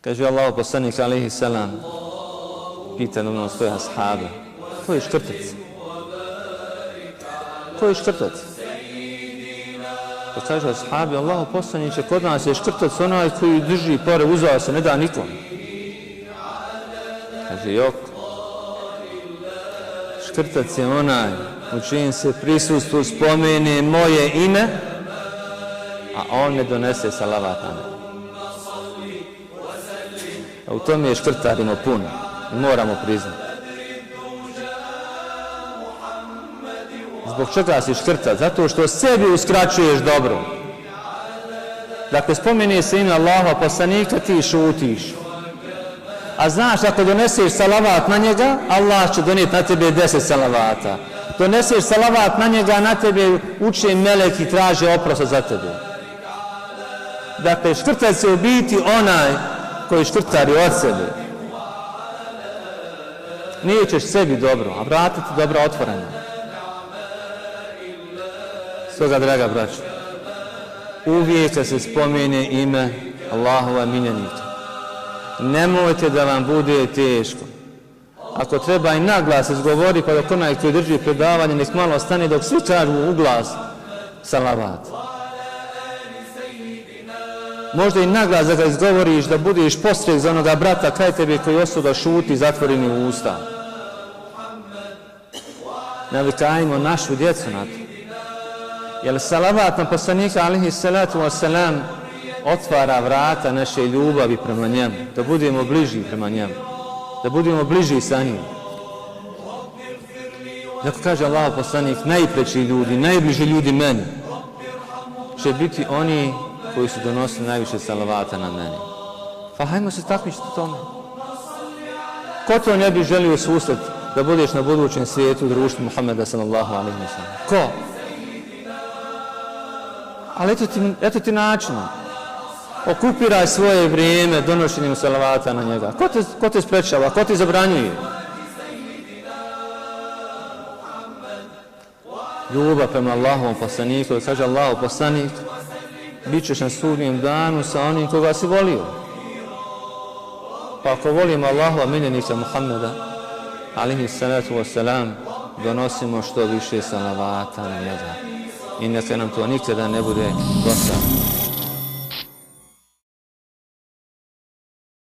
Kaže Allah poslanik alejhi selam, pita na stoje ashabe, ko je škrtac? Ko je škrtac? Pa kaže ashabi, Allah poslaniče, kod nas je škrtac onaj koji drži pare, uzao se, ne da nikom. Kaže jok, škrtac je onaj u čijem se prisustvu spomene moje ime, a on ne donese salavat na mene. A u tome je škrtarimo puno i moramo priznati. Zbog čega si škrtat? Zato što sebi uskraćuješ dobro. Dakle, spomeni se ime Allaha poslanika, ti šutiš. A znaš, ako doneseš salavat na njega, Allah će donijeti na tebe 10 salavata. Doneseš salavat na njega, na tebe uče meleki, traže oprost za tebe. Dakle, škrtac je u biti onaj koji škrtari od sebe. Nije ćeš sebi dobro, a vratiti dobro otvoreno. Stoga, draga braćo, uvijek kad se spomene ime Allahova miljenika, nemojte da vam bude teško. Ako treba i naglas izgovori, pa dok onaj koji drži predavanje nek malo stane dok svi kažu u glas salavat. Možda i naglas da ga izgovoriš, da budeš postrek za onoga brata kraj tebe koji osoba šuti zatvoreni u usta. Navikajmo našu djecu na to. Jer salavat na poslanika alejhi salatu wassalam otvara vrata naše ljubavi prema njemu, da budemo bliži prema njemu, da budemo bliži sa njim. Dakle, kaže Allah poslanik, najpreći ljudi, najbliži ljudi meni će biti oni koji su donosili najviše salavata na meni. Pa hajmo se takmičiti tome. Ko to ne bi želio susret da budeš na budućem svijetu u društvu Muhammeda sallallahu alejhi ve sellem? Ko? Ali eto ti načina. Okupiraj svoje vrijeme donošenjem salavata na njega. Ko te sprečava? Ko ti zabranjuje? Ljubav prema Allahovom poslaniku. Kaže Allahov poslanik, bit ćeš na sudnjem danu sa onim koga si volio. Pa ako volimo Allahova miljenika Muhammeda alejhi salatu wassalam, donosimo što više salavata na njega. I neka nam to nikada ne bude dosadno.